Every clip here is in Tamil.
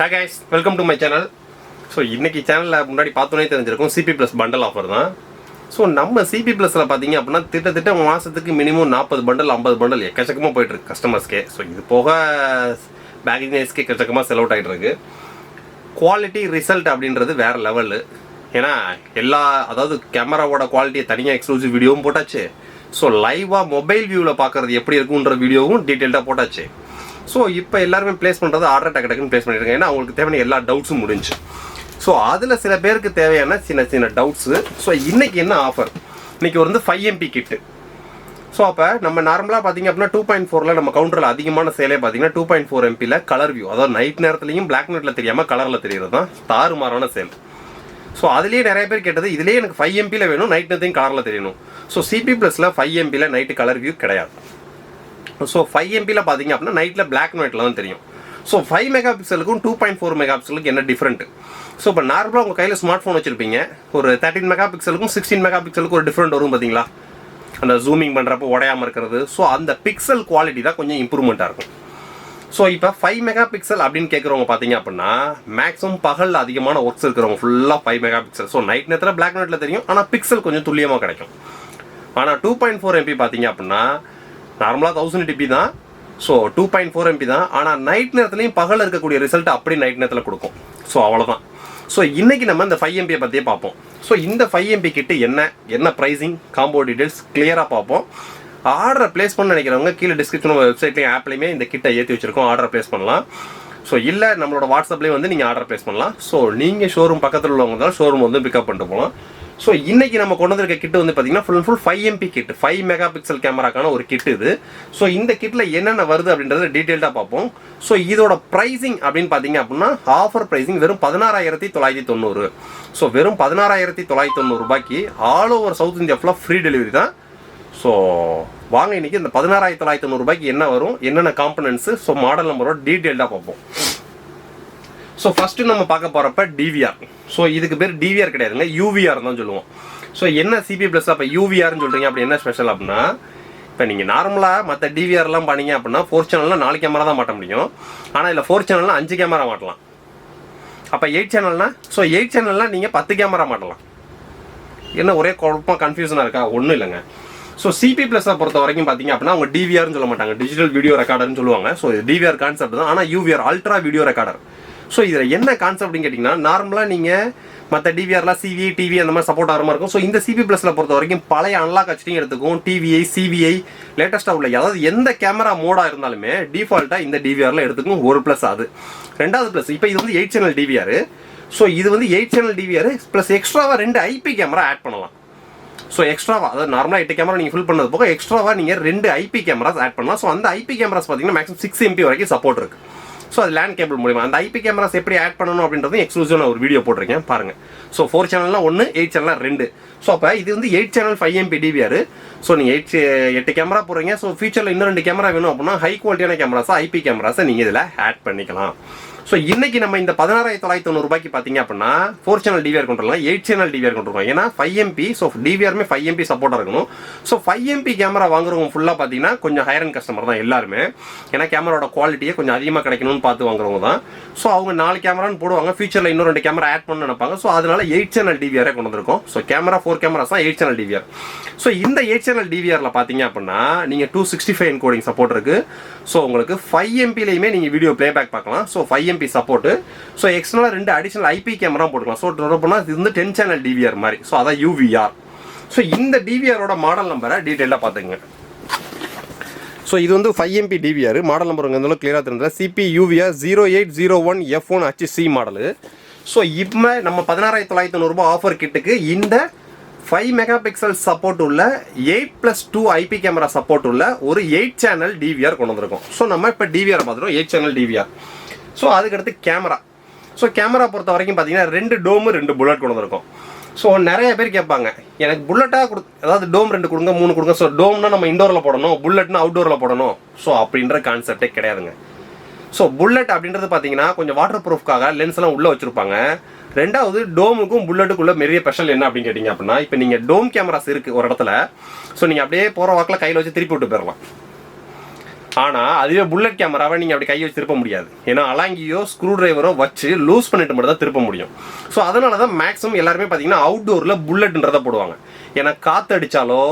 Hi guys, welcome to my channel. So இன்னைக்கு சேனல்ல முன்னாடி பார்த்தோனே தெரிஞ்சிருக்கும் CP Plus bundle offer தான். ஸோ நம்ம CP Plusல பார்த்தீங்க அப்படின்னா திட்டத்திட்ட மாதத்துக்கு மினிமம் 40 பண்டல் 50 பண்டல் எக்கச்சக்கமாக போயிட்டு இருக்கு கஸ்டமர்ஸ்க்கே. ஸோ இது போக பேக்கேஜ்ஸ்க்கு எக்கச்சக்கமாக செல் அவுட் ஆகிட்டு இருக்கு. குவாலிட்டி ரிசல்ட் அப்படின்றது வேற லெவலு. ஏன்னா அதாவது கேமராவோட குவாலிட்டியை தனியாக எக்ஸ்க்ளூசிவ் வீடியோவும் போட்டாச்சு. ஸோ லைவாக மொபைல் வியூவில் பார்க்குறது எப்படி இருக்குன்ற வீடியோவும் டீட்டெயில்டாக போட்டாச்சு. ஸோ இப்போ எல்லாருமே ப்ளேஸ் பண்ணுறது ஆர்டர் டக்குன்னு ப்ளேஸ் பண்ணியிருக்காங்க. ஏன்னா அவங்களுக்கு தேவையான எல்லா டவுட்ஸும் முடிஞ்சு. ஸோ அதில் சில பேருக்கு தேவையான சின்ன டவுட்ஸு. ஸோ இன்றைக்கி என்ன ஆஃபர், இன்றைக்கி வந்து 5MP கிட்டு. ஸோ அப்போ நம்ம நார்மலாக பார்த்திங்க அப்படின்னா 2.4 நம்ம கவுண்டரில் அதிகமான சேலே பார்த்தீங்கன்னா 2.4 MP கலர் வியூ, அதாவது நைட் நேரத்துலையும் பிளாக் அண்ட் ஒயிட்டில் தெரியாமல் கலரில் தெரிகிறது தான் தாறுமாறான சேல். ஸோ அதுலேயே நிறைய பேர் கேட்டது இதுலேயே எனக்கு 5MP வேணும், நைட் நேரத்தையும் கலரில் தெரியணும். So CP Plusல 5MP night colour view கிடையாது. ஸோ 5MP பார்த்தீங்க அப்படின்னா நைட்டில் பிளாக் அண்ட் ஒயிட்டில் தான் தெரியும். ஸோ 5 மெகாபிக்சலுக்கும் 2.4 மெகாபிக்சலுக்கு என்ன டிஃப்ரெண்ட்? ஸோ இப்போ நார்மலாக உங்கள் கையில் ஸ்மார்ட் ஃபோன் வச்சுருப்பீங்க, ஒரு 13 மெகாபிக்சலுக்கும் 16 மெகாபிக்சலுக்கும் ஒரு டிஃப்ரெண்ட் வரும் பார்த்தீங்களா, அந்த ஜூமிங் பண்ணுறப்போ உடையாமல் இருக்கிறது. ஸோ அந்த பிக்சல் குவாலிட்டி தான் கொஞ்சம் இம்ப்ரூவ்மெண்ட்டாக இருக்கும். ஸோ இப்போ 5 மெகாபிக்சல் அப்படின்னு கேட்குறவங்க பார்த்தீங்க அப்படின்னா மேக்ஸிமம் பகலில் அதிகமான ஒர்க்ஸ் இருக்கிறவங்க ஃபுல்லாக 5 மெகாபிக்சல். ஸோ நைட் நேரத்தில் பிளாக் அண்ட் ஒயிட்டில் தெரியும், ஆனால் பிக்சல் கொஞ்சம் துல்லியமாக கிடைக்கும். ஆனால் 2.4 MP பார்த்தீங்க அப்படின்னா நார்மலாக 1080p தான். ஸோ 2.4 MP தான். ஆனால் நைட் நேரத்துலையும் பகலில் இருக்கக்கூடிய ரிசல்ட் அப்படி நைட் நேரத்தில் கொடுக்கும். ஸோ அவ்வளோதான். ஸோ இன்றைக்கி நம்ம இந்த 5MP பற்றியே பார்ப்போம். ஸோ இந்த 5MP கிட்ட என்ன ப்ரைஸிங், காம்போ டீட்டெயில்ஸ் கிளியராக பார்ப்போம். ஆர்டரை ப்ளேஸ் பண்ண நினைக்கிறவங்க கீழே டிஸ்கிரிப்ஷன் வெப்சைட்லையும் ஆப்லையுமே இந்த கிட்ட ஏற்றி வச்சிருக்கோம், ஆர்டரை ப்ளேஸ் பண்ணலாம். ஸோ இல்லை நம்மளோட வாட்ஸ்அப்லேயே வந்து நீங்கள் ஆர்டர் ப்ளேஸ் பண்ணலாம். ஸோ நீங்கள் ஷோரூம் பக்கத்தில் உள்ளவங்க தான் ஷோரூம் வந்து பிக்கப் பண்ணிட்டு போகலாம். ஸோ இன்றைக்கி நம்ம கொண்டு வந்திருக்க கிட்டு வந்து பார்த்தீங்கன்னா ஃபுல் 5MP கிட், 5 மெகாபிக்சல் கேமராக்கான ஒரு கிட் இது. ஸோ இந்த கிட்டில் என்னென்ன வருது அப்படின்றத டீட்டெயில்டாக பார்ப்போம். ஸோ இதோட ப்ரைஸிங் அப்படின்னு பார்த்தீங்க அப்படின்னா ஆஃபர் ப்ரைஸிங் வெறும் 16,990. ஸோ வெறும் 16,990 ரூபாய்க்கு ஆல் ஓவர் சவுத் இந்தியா ஃபுல்லாக ஃப்ரீ டெலிவரி தான். ஸோ வாங்க இன்றைக்கி இந்த 16,990 ரூபாய்க்கு என்ன வரும், என்னென்ன காம்பனன்ட்ஸு, ஸோ மாடல் நம்பரோட டீட்டெயில்டாக பார்ப்போம். ஸோ ஃபஸ்ட்டு நம்ம பார்க்க போகிறப்ப DVR. ஸோ இதுக்கு பேர் DVR கிடையாதுங்க, UVR தான் சொல்லுவோம். ஸோ என்ன CP Plus அப்போ UVRன்னு சொல்கிறீங்க, அப்படி என்ன ஸ்பெஷல் அப்படின்னா, இப்போ நீங்கள் நார்மலாக மற்ற DVRலாம் பண்ணீங்க அப்படின்னா 4 சேனல்னால் 4 கேமரா தான் மாட்ட முடியும். ஆனால் இதில் 4 சேனல்னால் 5 கேமரா மாட்டலாம். அப்போ 8 சேனல்னா, ஸோ 8 சேனல்னால் நீங்கள் 10 கேமரா மாட்டலாம். என்ன ஒரே குழப்பமாக கன்ஃபியூஷனாக இருக்கா? ஒன்றும் இல்லைங்க. ஸோ CP Plusஸை பொறுத்த வரைக்கும் பார்த்தீங்க அப்படின்னா அவங்க DVRன்னு சொல்ல மாட்டாங்க, டிஜிட்டல் வீடியோ ரெக்கார்டர்னு சொல்லுவாங்க. ஸோ DVR கான்செப்ட் தான், ஆனால் UVR ultra video recorder. So இதில் என்ன கான்செப்ட் அப்படின்னு கேட்டிங்கன்னா, நார்மலாக நீங்கள் மற்ற DVRலாம் CVI TV அந்த மாதிரி சப்போர்ட் ஆகிற மாதிரி இருக்கும். ஸோ இந்த CP Plusல பொறுத்த வரைக்கும் பழைய அன்லாக் HD எடுத்துக்கும், TVI CVI லேட்டஸ்ட்டாக உள்ள அதாவது எந்த கேமரா மோடாக இருந்தாலுமே டிஃபால்ட்டாக இந்த DVRல எடுத்துக்கும். ஒரு ப்ளஸ் அது. ரெண்டாவது ப்ளஸ், இப்போ இது வந்து 8 சேனல் DVR. ஸோ இது வந்து 8 சேனல் DVR ப்ளஸ் எக்ஸ்ட்ராவாக 2 IP கேமரா ஆட் பண்ணலாம். ஸோ எக்ஸ்ட்ராவாக, அதாவது நார்மலாக 8 கேமரா நீங்கள் ஃபில் பண்ணது போக எக்ஸ்ட்ராவாக நீங்கள் 2 IP கேமராஸ் ஆட் பண்ணலாம். ஸோ அந்த IP கேமராஸ் பார்த்தீங்கன்னா மேக்ஸிமம் 6MP வரைக்கும் சப்போர்ட் இருக்குது. ஸோ அது லேண்ட் கேபிள் மூலிமா அந்த IP கேமராஸ் எப்படி ஆட் பண்ணணும் அப்படின்றது எக்ஸ்க்ளூசிவ் நான் ஒரு வீடியோ போட்டிருக்கேன் பாருங்கள். ஸோ 4 சேனல்லாம் 1, 8 சேனல்லாம் 2. ஸோ அப்போ இது வந்து 8 சேனல் 5MP DVR. ஸோ நீங்கள் 8 கேமரா போடுறீங்க. ஸோ ஃபியூச்சரில் இன்னும் 2 கேமரா வேணும் அப்படின்னா ஹை குவாலிட்டியான கேமராஸாக IP கேமராஸை நீங்கள் இதில் ஆட் பண்ணிக்கலாம். ஸோ இன்றைக்கி நம்ம இந்த 16,990 ரூபாய்க்கு பார்த்தீங்க அப்படின்னா 4 சேனல் DVR கொண்டு வரலாம், 8 சேனல் DVR கொண்டு வருவோம். ஏன்னா 5MP, ஸோ DVRமே 5MP சப்போர்ட்டாக இருக்கணும். ஸோ 5MP கேமரா வாங்குறவங்க ஃபுல்லாக பார்த்தீங்கன்னா கொஞ்சம் ஹையர் அண்ட் கஸ்டமர் தான் எல்லாருமே. ஏன்னா கேமராவோட குவாலிட்டியை கொஞ்சம் அதிகமாக கிடைக்கணும்னு பார்த்து வாங்குறவங்க தான். ஸோ அவங்க 4 கேமரான்னு போடுவாங்க, ஃபியூச்சரில் இன்னும் 2 கேமரா ஆட் பண்ண நினைப்பாங்க. ஸோ அதனால 8 சேனல் DVR கொண்டு வந்திருக்கோம். ஸோ கேமரா 4 கேமராஸ் தான் 8 சேனல் DVR. ஸோ இந்த 8 சேனல் DVRல பார்த்தீங்க அப்படின்னா நீங்கள் 265 என்கோடிங் சப்போர்ட் இருக்குது. ஸோ உங்களுக்கு 5MPலையுமே நீங்கள் வீடியோ பிளேபேக் பார்க்கலாம். So 5MP support. ஸோ எக்ஸ்ட்ரலாக 2 அடிஷனல் IP கேமரா போட்டுக்கலாம். ஸோ போனால் இது வந்து 10 சேனல் DVR மாதிரி. ஸோ அதான் UVR. ஸோ இந்த DVRோட மாடல் நம்பரை டீட்டெயிலாக பார்த்துங்க. ஸோ இது வந்து 5MP DVR மாடல் நம்பர் இங்கே இருந்தாலும் கிளியராக தெரிஞ்சதில்ல, CP UVR 0801F1HC model. So இப்போ நம்ம 16,990 ரூபாய் ஆஃபர் கிட்டுக்கு இந்த 5 மெகாபிக்சல் சப்போர்ட் உள்ள 8+2 IP கேமரா சப்போர்ட் உள்ள ஒரு 8 சேனல் DVR கொண்டு வந்திருக்கோம். ஸோ நம்ம இப்போ DVR பார்த்துருவோம், 8 சேனல் DVR. ஸோ அதுக்கடுத்து கேமரா. ஸோ கேமரா பொறுத்த வரைக்கும் பார்த்தீங்கன்னா 2 டோமு 2 புல்லட் கொண்டு வந்திருக்கோம். ஸோ நிறைய பேர் கேட்பாங்க, எனக்கு புல்லட்டாக அதாவது டோம் 2 கொடுங்க 3 கொடுங்க. ஸோ டோம்னா நம்ம இண்டோரில் போடணும், புல்லட்னா அவுட்டோரில் போடணும். ஸோ அப்படின்ற கான்செப்டே கிடையாதுங்க. ஸோ புல்லட் அப்படின்றது பார்த்தீங்கன்னா கொஞ்சம் வாட்டர் ப்ரூஃப்காக லென்ஸ்லாம் உள்ளே வச்சுருப்பாங்க. ரெண்டாவது டோமுக்கும் புல்லட்டுக்குள்ள பெரிய ஸ்பெஷல் என்ன அப்படின்னு கேட்டிங்க அப்படின்னா, இப்போ நீங்கள் டோம் கேமராஸ் இருக்குது ஒரு இடத்துல. ஸோ நீங்கள் அப்படியே போகிற வாக்கில் கையில் வச்சு திருப்பி விட்டு போயிடலாம். ஆனால் அதுவே புல்லட் கேமராவை நீங்கள் அப்படி கையை வச்சு திருப்ப முடியாது. ஏன்னா அலாங்கியோ ஸ்க்ரூ டிரைவரோ வச்சு லூஸ் பண்ணிட்டு மட்டும் தான் திருப்ப முடியும். ஸோ அதனால தான் மேக்ஸிமம் எல்லாருமே பார்த்தீங்கன்னா அவுட்டோரில் புல்லட்ன்றதை போடுவாங்க. ஏன்னா காற்று அடித்தாலோ,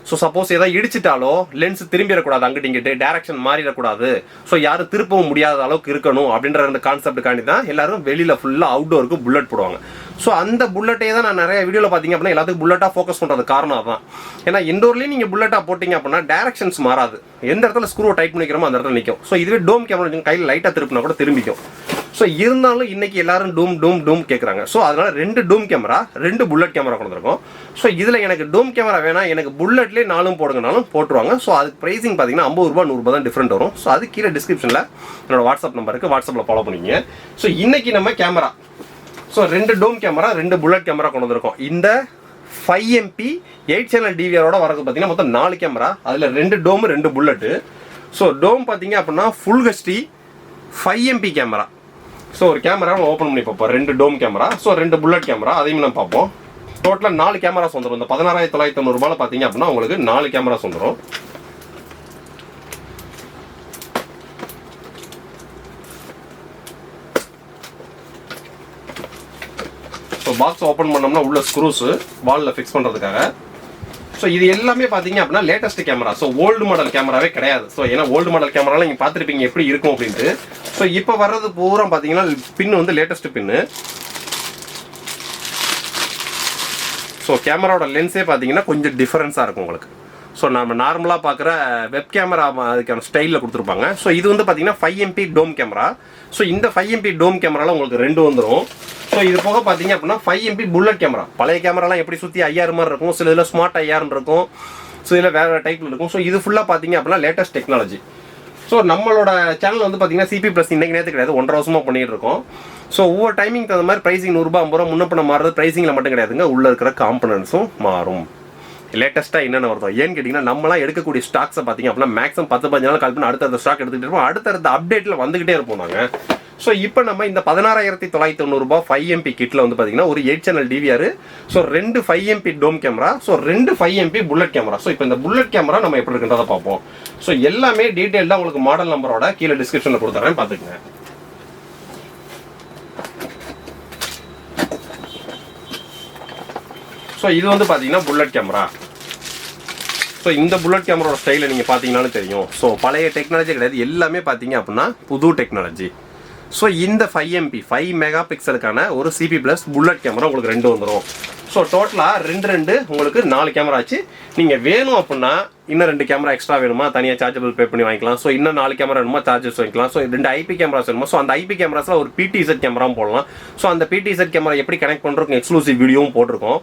ஸோ சப்போஸ் ஏதாவது இடிச்சிட்டாலோ லென்ஸ் திரும்பிடக்கூடாது, அங்கிட்டு இங்கிட்டு டேரக்ஷன் மாறிடக்கூடாது, ஸோ யாரும் திருப்பவும் முடியாத அளவுக்கு இருக்கணும் அப்படின்ற அந்த கான்செப்டுக்காண்டி தான் எல்லாரும் வெளியில் ஃபுல்லாக அவுட்டோருக்கு புல்லட் போடுவாங்க. ஸோ அந்த புல்லட்டே தான் நான் நிறைய வீடியோவில் பார்த்தீங்க அப்படின்னா எல்லாத்துக்கும் புல்லட்டாக ஃபோக்கஸ் பண்ணுறது காரணம் தான். ஏன்னா இண்டோர்லேயும் நீங்கள் புல்லட்டாக போட்டிங்க அப்படின்னா டேரக்ஷன்ஸ் மாறாது, எந்த இடத்துல ஸ்க்ரூவை டைட் பண்ணிக்கிறோமோ அந்த இடத்துல நிற்கும். ஸோ இதுவே டோம் கேமரா கையில் லைட்டாக திருப்பினா கூட திரும்பிக்கும். ஸோ இருந்தாலும் இன்னைக்கு எல்லாரும் டூம் கேட்குறாங்க. ஸோ அதனால 2 டூம் கேமரா 2 புல்லட் கேமரா கொடுத்துருக்கோம். ஸோ இதில் எனக்கு டூம் கேமரா வேணாம், எனக்கு புல்லட்லேயே 4 போடுங்கனாலும் போட்டுருவாங்க. ஸோ அதுக்கு ப்ரைஸிங் பார்த்தீங்கன்னா 50 ரூபா 100 ரூபா தான் டிஃப்ரெண்ட் வரும். ஸோ அது கீழே டிஸ்கிரிப்ஷனில் என்னோட வாட்ஸ்அப் நம்பருக்கு வாட்ஸ்அப்பில் ஃபாலோ பண்ணிக்கங்க. ஸோ இன்னைக்கு நம்ம கேமரா, ஸோ 2 டோம் கேமரா 2 புல்லட் கேமரா கொண்டு வந்திருக்கோம். இந்த 5MP 8 சேனல் டிவிஆரோட வரது பார்த்தீங்கன்னா மொத்தம் 4 கேமரா, அதில் 2 டோம் 2 புல்லட்டு. ஸோ டோம் பார்த்தீங்க அப்படின்னா full HD 5MP camera. So ஒரு கேமரா ஓப்பன் பண்ணி பார்ப்போம். 2 டோம் கேமரா, ஸோ 2 புல்லட் கேமரா, அதையும் நம்ம பார்ப்போம். டோட்டலாக 4 கேமராஸ் வந்துடும். இந்த 16,990 ரூபாயில் பார்த்தீங்க அப்படின்னா உங்களுக்கு 4 கேமராஸ் வந்துடும். ஸோ பாக்ஸ் ஓப்பன் பண்ணோம்னா உள்ள ஸ்க்ரூஸு வாலில் ஃபிக்ஸ் பண்ணுறதுக்காக. ஸோ இது எல்லாமே பார்த்தீங்க அப்படின்னா latest camera. So old model கேமராவே கிடையாது. ஸோ ஏன்னா ஓல்டு மாடல் கேமராலாம் நீங்கள் பார்த்துருப்பீங்க எப்படி இருக்கும் அப்படின்ட்டு. ஸோ இப்போ வர்றது பூரா பார்த்தீங்கன்னா பின் வந்து லேட்டஸ்ட் பின்னு. ஸோ கேமராவோட லென்ஸே பார்த்தீங்கன்னா கொஞ்சம் டிஃபரன்ஸாக இருக்கும் உங்களுக்கு. ஸோ நம்ம நார்மலாக பார்க்குற வெப் கேமரா அதுக்கான ஸ்டைலில் கொடுத்துருப்பாங்க. ஸோ இது வந்து பார்த்தீங்கன்னா 5MP டோம் கேமரா. ஸோ இந்த 5MP டோம் கேமராவில் உங்களுக்கு 2 வந்துடும். ஸோ இது போக பார்த்தீங்க அப்படின்னா 5MP புல்லட் கேமரா. பழைய கேமராலாம் எப்படி சுற்றி IR மாதிரி இருக்கும், சில இதில் ஸ்மார்ட் IR இருக்கும், ஸோ இதில் வேறு டைப்பில் இருக்கும். ஸோ இது ஃபுல்லாக பார்த்தீங்க அப்படின்னா லேட்டஸ்ட் டெக்னாலஜி. ஸோ நம்மளோட சேனல் வந்து பார்த்தீங்கன்னா CP+ இன்னைக்கு நேற்று கிடையாது, 1.5 வருஷமாக பண்ணிட்டு இருக்கோம். ஸோ ஒவ்வொரு டைமிங் தகுந்த மாதிரி ப்ரைஸிங் 100 ரூபா 50 ரூபா முன்னப்பணம் மாறுறது ப்ரைஸிங்கில் மட்டும் கிடையாதுங்க, உள்ளே இருக்கிற காம்பனன்ஸும் மாறும். லேட்டஸ்ட்டாக என்னென்ன வருதோ ஏன்னு கேட்டிங்கன்னா நம்மளாம் எடுக்கக்கூடிய ஸ்டாக்ஸை பார்த்தீங்க அப்படின்னா மேக்ஸிமம் 10-15 நாள் கால் பண்ணி அடுத்த ஸ்டாக் எடுத்துகிட்டு இருப்போம், அடுத்தடுத்த அப்டேட்டில் வந்துகிட்டே இருப்போம் நாங்கள். ஸோ இப்போ நம்ம இந்த 16,990 ரூபா 5MP கிட்டில் வந்து பார்த்தீங்கன்னா ஒரு 8 channel DVR, so 2 5MP dome camera, so 2 5MP bullet camera. So இப்போ இந்த புல்லட் கேமரா நம்ம எப்படி இருக்குன்றதை பார்ப்போம். ஸோ எல்லாமே டீட்டெயில்டாக உங்களுக்கு மாடல் நம்பரோட கீழே டிஸ்கிரிப்ஷனில் கொடுத்துறேன், பார்த்துக்குங்க. ஸோ இது வந்து பார்த்தீங்கன்னா புல்லட் கேமரா. ஸோ இந்த புல்லட் கேமராவோட ஸ்டைலை நீங்கள் பார்த்தீங்கன்னாலும் தெரியும். ஸோ பழைய டெக்னாலஜி கிடையாது, எல்லாமே பார்த்தீங்க அப்படின்னா புது டெக்னாலஜி. ஸோ இந்த 5MP 5 மெகா பிக்சலுக்கான ஒரு CP+ புல்லட் கேமரா உங்களுக்கு 2 வந்துடும். ஸோ டோட்டலாக 2 உங்களுக்கு 4 கேமரா ஆச்சு. நீங்கள் வேணும் அப்படின்னா இன்னும் 2 கேமரா எக்ஸ்ட்ரா வேணுமா தனியாக சார்ஜபிள் பே பண்ணி வாங்கிக்கலாம். ஸோ இன்னும் 4 கேமரா வேணுமா சார்ஜஸ் வாங்கிக்கலாம். ஸோ 2 IP கேமராஸ் வேணுமா, ஸோ அந்த IP கேமராஸில் ஒரு PTZ கேமராவும் போடலாம். ஸோ அந்த PTZ கேமரா எப்படி கனெக்ட் பண்ணுறோம் எக்ஸ்க்ளூசிவ் வீடியோவும் போட்டிருக்கோம்.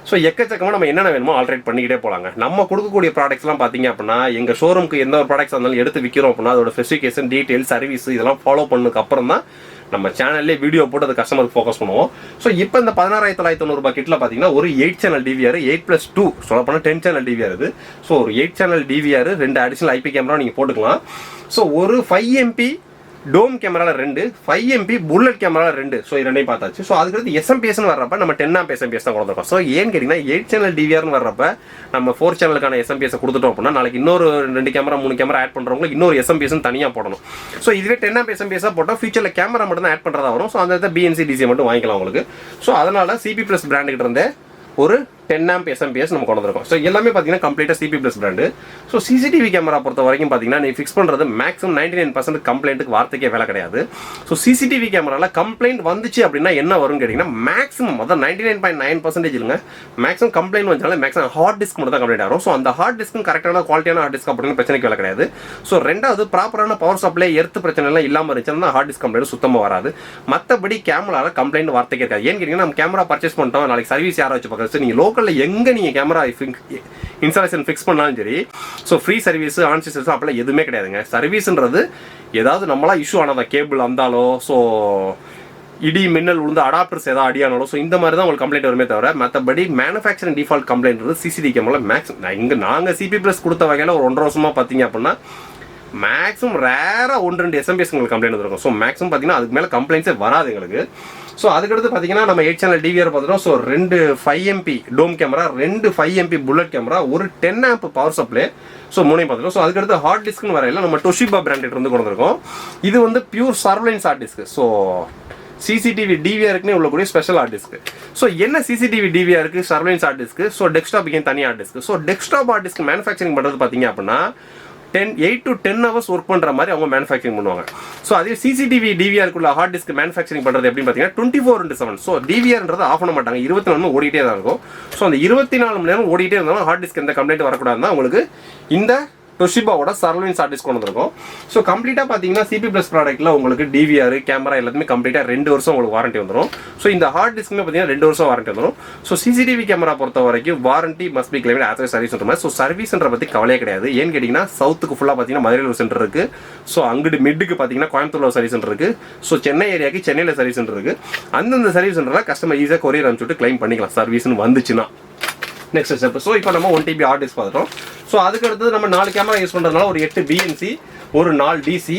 ஸோ எக்கச்சக்கமாக நம்ம என்னென்ன வேணுமோ ஆல்ட்ரேட் பண்ணிக்கிட்டே போகலாங்க. நம்ம கொடுக்கக்கூடிய ப்ராடக்ட்ஸ்லாம் பார்த்தீங்க அப்படின்னா எங்கள் ஷோரூமுக்கு எந்த ஒரு ப்ராடக்ட்ஸ் இருந்தாலும் எடுத்து விற்கிறோம் அப்படின்னா அதோட ஸ்பெசிஃபிகேஷன் டீட்டெயில் சர்வீஸ் இதெல்லாம் ஃபாலோ பண்ணதுக்கு அப்புறம் தான் நம்ம சேனல்லே வீடியோ போட்டு அது கஸ்டமருக்கு ஃபோக்கஸ் பண்ணுவோம். ஸோ இப்போ இந்த 16,990 ரூபாய் கிட்டில் பார்த்தீங்கன்னா ஒரு 8 சேனல் டிவிஆர் 8+2 சொல்ல போனால் 10 சேனல் டிவிஆர் இது. ஸோ ஒரு 8 channel DVR 2 additional IP camera நீங்கள் போட்டுக்கலாம். ஸோ ஒரு 5MP டோம் கேமராவில் 2 5MP புல்லட் கேமராவில் 2. ஸோ இது 2 பார்த்தாச்சு. ஸோ அதுக்கு SMPSன்னு வர்றப்ப நம்ம 10 SMS தான் கொடுத்துருக்கோம். ஸோ ஏன்னு கேட்டிங்கன்னா 8 சேனல் டிவிஆர்னு வர்றப்ப நம்ம 4 சேனலுக்கான SMPS கொடுத்துட்டோம் அப்படின்னா நாளைக்கு இன்னொரு 2 கேமரா 3 கேமரா ஆட் பண்ணுறவங்களுக்கு இன்னொரு SMPS தனியாக போடணும். ஸோ இதுவே 10 SMS போட்டால் ஃபியூச்சரில் கேமரா மட்டும் தான் ஆட் பண்ணுறதா வரும். ஸோ அந்த BNC DC மட்டும் வாங்கிக்கலாம் உங்களுக்கு. ஸோ அதனால் CP+ பிராண்டுக்கிட்ட இருந்தே ஒரு 10 amp SMPS நம்ம கொண்டு வந்திருக்கோம். ஸோ எல்லாமே பார்த்தீங்கன்னா கம்ப்ளீட்டாக CP+ brand. So CCTV camera பொறுத்த வரைக்கும் பார்த்தீங்கன்னா நீ ஃபிக்ஸ் பண்ணுறது மேக்ஸிமம் 99% கம்ப்ளைண்ட்டுக்கு வார்த்தைக்கே வேலை கிடையாது. ஸோ CCTV கேமராவில் கம்ப்ளைண்ட் வந்துச்சு அப்படின்னா என்ன வரும்னு கேட்டிங்கன்னா மேக்ஸிமம் அதான் 99.9% இல்லைங்க, மேக்ஸிமம் கம்ப்ளைண்ட் வந்தாலும் மேக்ஸிமம் ஹார்ட் டிஸ்க் மட்டும் தான் கம்ப்ளைண்ட் ஆகும். ஸோ அந்த ஹார்ட் டிஸ்க்கும் கரெக்டான குவாலிட்டியான ஹார்ட் டிஸ்க் அப்படின்னு பிரச்சனைக்கு வேலை கிடையாது. ஸோ ரெண்டாவது ப்ராப்பரான பவர் சப்ளை எர்த்து பிரச்சனை எல்லாம் இல்லாமல் இருந்துச்சுன்னா ஹார்ட் டிஸ்க் கம்ப்ளைண்ட் சுத்தமாக வராது. மற்றபடி கேமராவில் கம்ப்ளைண்ட் வார்த்தைக்கே இருக்காது. ஏன்னு கேட்டிங்கன்னா நம்ம கேமரா பர்ச்சேஸ் பண்ணிட்டோம் நாளைக்கு சர்வீஸ் யாரை வச்சு பார்க்குறது, நீங்கள் லோக்கலில் எங்கே நீங்கள் கேமரா இன்ஸ்டாலேஷன் ஃபிக்ஸ் பண்ணாலும் சரி so free service on service அப்பெல்லாம் எதுவுமே கிடையாதுங்க. சர்வீஸ்ன்றது ஏதாவது நம்மளா இஷ்யூ ஆனதா கேபிள் வந்தாலோ ஸோ இடி மின்னல் விழுந்து அடாப்டர்ஸ் ஏதாவது அடியானாலோ ஸோ இந்த மாதிரி தான் உங்களுக்கு கம்ப்ளைண்ட் வருமே தவிர மற்றபடி manufacturing default complaint CCTV camera maximum நாங்கள் CP+ கொடுத்த வகையில் ஒரு 1.5 வருஷமாக பார்த்தீங்க அப்படின்னா மேக்ஸிமம் ரேராக 1-2 எஸ்எம்பிஎஸ் உங்களுக்கு கம்ப்ளைண்ட் வந்துருக்கும். ஸோ மேக்ஸிமம் பார்த்தீங்கன்னா அதுக்கு மேலே கம்ப்ளைண்ட்ஸே வராது எங்களுக்கு. ஸோ அதுக்கடுத்து பார்த்தீங்கன்னா நம்ம 8 சேனல் டிவிஆர் பார்த்துட்டோம். So 2 5MP dome camera, 2 5MP bullet camera, ஒரு 10 ஆம்ப் பவர் சப்ளை. ஸோ 3 பார்த்துட்டோம். ஸோ அதுக்கடுத்து ஹார்ட் டிஸ்க்னு வரையில நம்ம TOSHIBA பிராண்டட் வந்து கொண்டு வந்திருக்கோம். இது வந்து pure surveillance hard disk. So CCTV டிவிஆருக்குன்னு உள்ளக்கூடிய ஸ்பெஷல் ஹார்ட் டிஸ்க். ஸோ என்ன சிசிடிவி டிவிஆருக்கு சர்வலைன்ஸ் ஹார்ட் டிஸ்க், ஸோ டெஸ்க்டாப்புக்கு தனி hard disk. So desktop hard disk manufacturing பண்ணுறது பார்த்தீங்க அப்படின்னா 8 to 10 hours ஒர்க் பண்ணுற மாதிரி அவங்க மேனுஃபேக்சரிங் பண்ணுவாங்க. ஸோ அதே சிசிடிவி டிவிஆருக்குள்ள ஹார்ட் டிஸ்க் மேனுஃபேக்சரிங் பண்ணுறது எப்படின்னு பார்த்தீங்கன்னா 24/7. ஸோ டிவிஆர்ன்றது ஆஃப் பண்ண மாட்டாங்க, 24 மணி ஓடிட்டே தான் இருக்கும். ஸோ அந்த 24 மணி நேரம் ஓடிட்டே இருந்தாலும் ஹார்ட் டிஸ்க் எந்த கம்ப்ளைண்ட் வரக்கூடாதுன்னா உங்களுக்கு இந்த TOSHIBAவோட சர்வலைன்ஸ் ஹார்ட் டிஸ்க் கொண்டு வந்திருக்கும். ஸோ கம்ப்ளீட்டாக பார்த்தீங்கன்னா சிபி ப்ளஸ் ப்ராடக்ட்டில் உங்களுக்கு டிவிஆர் கேமரா எல்லாத்துமே கம்ப்ளீட்டாக 2 வருஷம் உங்களுக்கு வாரண்டி வந்துடும். ஸோ இந்த ஹார்ட் டிஸ்க்குமே பார்த்தீங்கன்னா 2 வருஷம் வாரண்டி வந்துடும். ஸோ சிசிடிவி கேமரா பொறுத்த வரைக்கும் warranty must be claim after சர்வீஸ்ன்ற மாதிரி. ஸோ சர்வீஸ்ன்ற பற்றி கவலையே கிடையாது. ஏன்னு கேட்டிங்கன்னா சவுத்துக்கு ஃபுல்லாக பார்த்தீங்கன்னா மதுரையில் ஒரு சென்டர் இருக்குது. ஸோ அங்கிட்டு மிட்டுக்கு பார்த்தீங்கன்னா கோயம்புத்தூரில் சர்வீஸ் சென்டர் இருக்குது. ஸோ சென்னை ஏரியாவுக்கு சென்னையில் சர்வீஸ் சென்டர் இருக்குது. அந்தந்த சர்வீஸ் சென்டரில் கஸ்டமர் ஈஸியாக கொரியர் அனுப்பிச்சுட்டு கிளைம் பண்ணிக்கலாம் சர்வீஸ்னு வந்துச்சுன்னா. Next step. ஸோ இப்போ நம்ம 1 TB ஹார்ட் டிஸ்க் பார்த்துட்டோம். ஸோ அதுக்கடுத்து நம்ம 4 கேமரா யூஸ் பண்ணுறதுனால ஒரு 8 BNC, ஒரு 4 DC.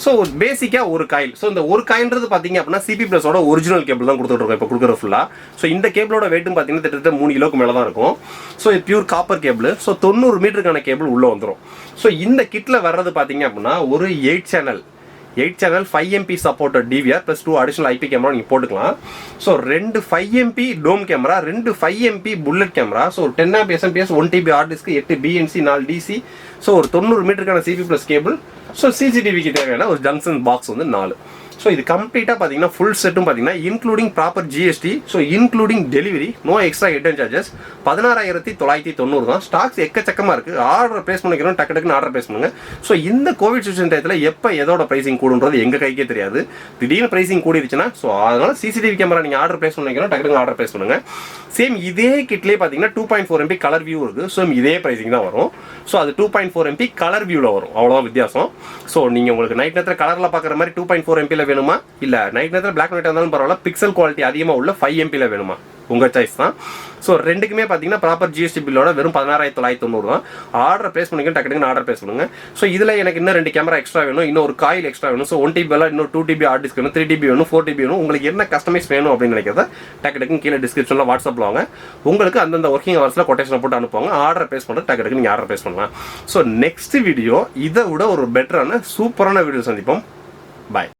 ஸோ பேசிக்காக ஒரு காயில். ஸோ இந்த ஒரு காயின்றது பார்த்தீங்க அப்படின்னா சிபி ப்ளஸோட ஒரிஜினல் கேபிள் தான் கொடுத்துட்ருக்கோம் இப்போ கொடுக்குற ஃபுல்லாக. ஸோ இந்த கேபிளோட வெயிட்டும் பார்த்தீங்கன்னா கிட்டத்தட்ட 3 கிலோக்கு மேலே தான் இருக்கும். ஸோ இது பியூர் காப்பர் கேபிள். ஸோ 90 மீட்டருக்கான கேபிள் உள்ளே வந்துடும். ஸோ இந்த கிட்டில் வர்றது பார்த்தீங்க அப்படின்னா ஒரு 8 channel 5MP supported DVR plus 2 additional IP camera நீங்கள் போட்டுக்கலாம். So 2 5MP dome camera, 2 5MP bullet camera, so 10 amp SMPS, 1 TB hard disk, 8 BNC, 4 DC. So ஒரு 90 மீட்டருக்கான சிபி ப்ளஸ் கேபிள். ஸோ சிசிடிவிக்கு தேவையான ஒரு ஜங்ஷன் பாக்ஸ் வந்து 4. ஸோ இது கம்ப்ளீட்டாக பார்த்தீங்கன்னா ஃபுல் செட்டும் பார்த்தீங்கன்னா including proper GST. So including delivery, no extra hidden charges. 16,990 தான். ஸ்டாக்ஸ் எக்கச்சக்கமாக இருக்குது. ஆர்டர் ப்ளேஸ் பண்ணிக்கிறோம், டக்கு டக்குன்னு ஆர்டர் ப்ளேஸ் பண்ணுங்க. ஸோ இந்த கோவிட் சுச்சுவேஷன் டயத்தில் எப்போ எதோட ப்ரைசிங் கூடுன்றது எங்கள் கைக்கே தெரியாது. திடீர்னு ப்ரைசிங் கூடிருச்சுன்னா ஸோ அதனால் சிசிடிவி கேமரா நீங்கள் ஆர்டர் ப்ளேஸ் பண்ணிக்கிறோம், டக்கு டக்குன்னு ஆர்டர் ப்ளேஸ் பண்ணுங்கள். சேம் இதே கிட்லேயே பார்த்தீங்கன்னா 2.4MP கலர் வியூ இருக்குது. ஸோ இதே ப்ரைசிங் தான் வரும். ஸோ அது 2.4MP கலர் வியூவில் வரும், அவ்வளோதான் வித்தியாசம். ஸோ நீங்கள் உங்களுக்கு நைட் நேரத்தில் கலரில் பார்க்குற மாதிரி 2.4MP வேணுமா, இல்லை நைட் நேரத்தில் பிளாக் அண்ட் ஒயிட் இருந்தாலும் பரவாயில்ல, பிக்சல் குவாலிட்டி அதிகமாக உள்ள 5MP வேணுமா, உங்கள் சாய்ஸ் தான். ஸோ ரெண்டுக்குமே பார்த்தீங்கன்னா ப்ராப்பர் GST பில்லோட வெறும் 16,990 தான். ஆர்டர் ப்ளேஸ் பண்ணிக்க டக்கு டக்குன்னு ஆர்டர் ப்ளேஸ் பண்ணுங்க. ஸோ இதில் எனக்கு இன்னும் 2 கேமரா எக்ஸ்ட்ரா வேணும், இன்னும் ஒரு காயில் எக்ஸ்ட்ரா வேணும். ஸோ 1 TB இன்னும் 2 TB ஹார்ட் டிஸ்க் வேணும், 3 TB வேணும், 4 TB வேணும். உங்களுக்கு என்ன கஸ்டமைஸ் வேணும் அப்படின்னு நினைக்கிறத டக்கு டக்குன்னு கீழே டிஸ்கிரிப்ஷனில் வாட்ஸ்அப்பில் வாங்க. உங்களுக்கு அந்தந்த ஒர்க்கிங் ஹவர்ஸில் கொட்டேஷனை போட்டு அனுப்புவாங்க. ஆர்டர் ப்ளேஸ் பண்ணுறது டக்கு டக்குன்னு நீங்கள் ஆர்டர் ப்ளேஸ் பண்ணலாம். ஸோ நெக்ஸ்ட் வீடியோ இதை விட ஒரு பெட்டரான சூப்பரான வீடியோ சந்திப்போம். பாய்.